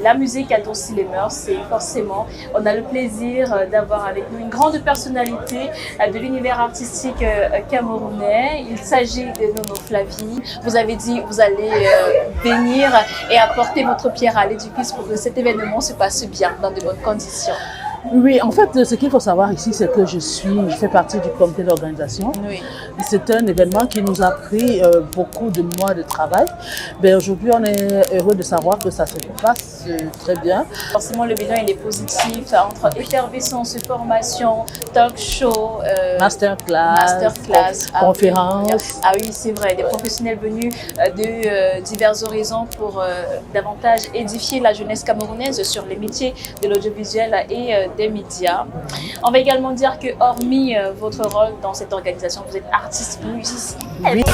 la musique adoucit les mœurs et forcément, on a le plaisir d'avoir avec nous une grande personnalité de l'univers artistique camerounais. Il s'agit de Nono Flavie. Vous avez dit que vous allez venir et apporter votre pierre à l'édifice pour que cet événement se passe bien, dans de bonnes conditions. Oui, en fait, ce qu'il faut savoir ici, c'est que je fais partie du comité d'organisation. Oui. C'est un événement qui nous a pris beaucoup de mois de travail. Mais aujourd'hui, on est heureux de savoir que ça se passe très bien. Forcément, le bilan il est positif entre effervescence, formation, talk show, masterclass, conférences. Ah oui, c'est vrai, des professionnels venus de divers horizons pour davantage édifier la jeunesse camerounaise sur les métiers de l'audiovisuel et des médias. On va également dire que hormis votre rôle dans cette organisation, vous êtes artiste musicien. Oui.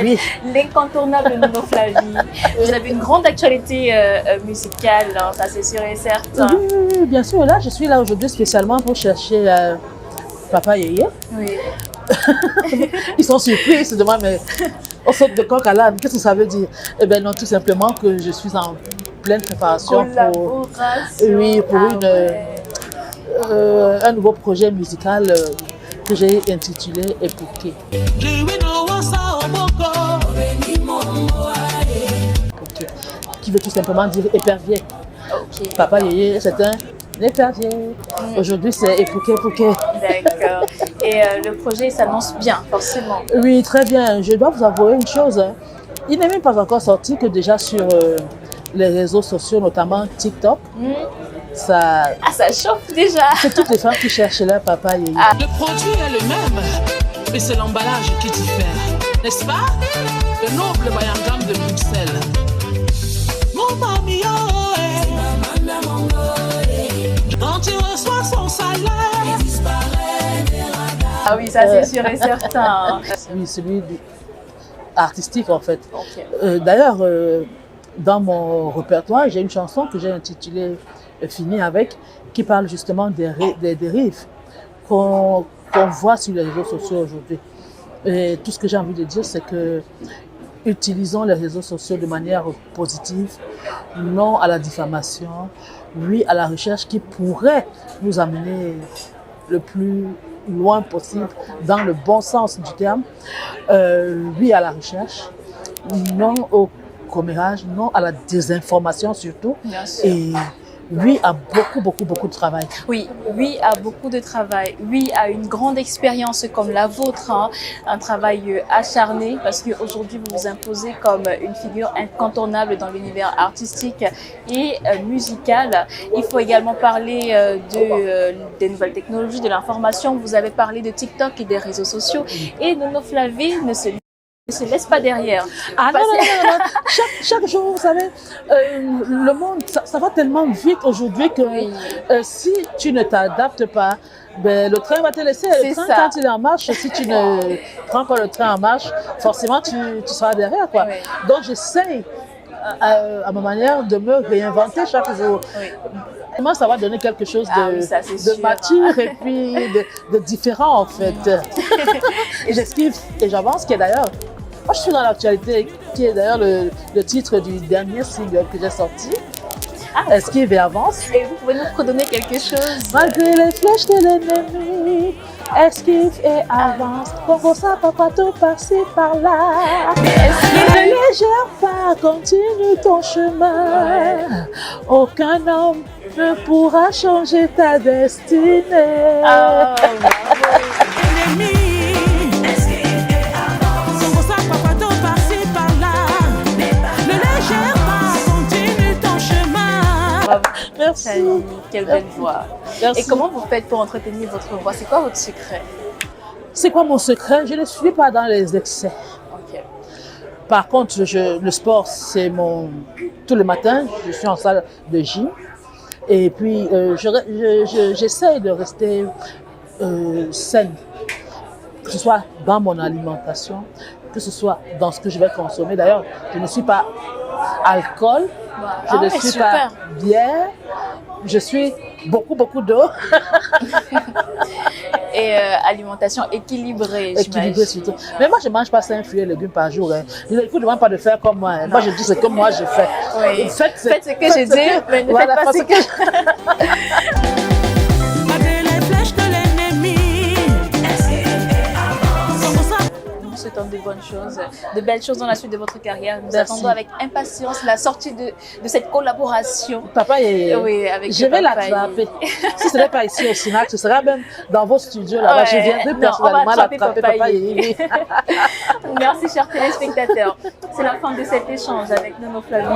Oui. L'incontournable Nono Flavie. Vous avez une grande actualité musicale, hein, ça c'est sûr et certain. Oui, bien sûr. Là, je suis là aujourd'hui spécialement pour chercher Papa Yeye. Oui. Ils sont surpris, ils se demandent, mais on saute de coq à l'âne, qu'est-ce que ça veut dire? Eh bien non, tout simplement que je suis en pleine préparation pour un nouveau projet musical que j'ai intitulé Epouké. Qui veut tout simplement dire épervier. Okay. Papa Yeye, c'est un épervier. Aujourd'hui, c'est Epouké. D'accord. Et le projet s'annonce bien, forcément. Oui, très bien. Je dois vous avouer une chose. Il n'est même pas encore sorti que déjà sur les réseaux sociaux, notamment TikTok. Ça chauffe déjà. C'est toutes les femmes qui cherchent leur Papa Yeye. Le produit est le même, mais c'est l'emballage qui diffère. N'est-ce pas? Le noble Bayangam de Bruxelles. Mon mamie, quand tu reçois son salaire, il disparaît des radars. Ah oui, ça c'est sûr et certain. Oui, celui artistique en fait. Okay. D'ailleurs, dans mon répertoire, j'ai une chanson que j'ai intitulée Fini avec, qui parle justement des dérives qu'on voit sur les réseaux sociaux aujourd'hui. Et tout ce que j'ai envie de dire, c'est que utilisons les réseaux sociaux de manière positive, non à la diffamation, oui à la recherche qui pourrait nous amener le plus loin possible, dans le bon sens du terme, oui à la recherche, non au commérage, non à la désinformation surtout, et oui à beaucoup de travail. Oui à beaucoup de travail, oui à une grande expérience comme la vôtre, hein, un travail acharné parce qu'aujourd'hui vous vous imposez comme une figure incontournable dans l'univers artistique et musical. Il faut également parler des nouvelles technologies, de l'information. Vous avez parlé de TikTok et des réseaux sociaux et Nono Flavie ne se laisse pas derrière. Ah non. Chaque jour, vous savez, le monde, ça va tellement vite aujourd'hui que si tu ne t'adaptes pas, ben, le train va te laisser. Le train, quand il est en marche, si tu ne prends pas le train en marche, forcément, tu seras derrière, quoi. Oui. Donc, j'essaye à ma manière de me réinventer chaque jour. Moi, ça va donner quelque chose de mature et puis de différent, en fait. Et j'esquive et j'avance, qui est d'ailleurs... Moi, je suis dans l'actualité, qui est d'ailleurs le titre du dernier single que j'ai sorti. Esquive et avance. Et vous pouvez nous redonner quelque chose? Malgré les flèches de l'ennemi, esquive et avance. Congo ça papa tout passer par là. Ne légère pas, continue ton chemin. Aucun homme ne pourra changer ta destinée. Oh, Merci. Quelle belle voix. Merci. Et comment vous faites pour entretenir votre voix? C'est quoi votre secret? C'est quoi mon secret? Je ne suis pas dans les excès. Okay. Par contre, le sport, c'est mon... Tout le matin, je suis en salle de gym. Et puis, j'essaie de rester saine. Que ce soit dans mon alimentation, que ce soit dans ce que je vais consommer. D'ailleurs, je ne suis pas alcool. Je ne suis pas bière, je suis beaucoup d'eau. et alimentation équilibrée. Équilibré surtout. Mais moi, je ne mange pas 5 fruits et légumes par jour. Hein. Il ne vous demande pas de faire comme moi. Hein. Moi, je dis ce que moi je fais. Oui. Faites ce que je dis, mais ne faites pas ce que... Nous souhaitons de bonnes choses, de belles choses dans la suite de votre carrière. Nous attendons avec impatience la sortie de cette collaboration. Papa, oui, avec je vais l'attraper. Si ce n'est pas ici au Sinac, ce sera même dans vos studios là-bas. Je viendrai personnellement l'attraper, Papa Yéyé. Merci, chers téléspectateurs. C'est la fin de cet échange avec Nono Flavie.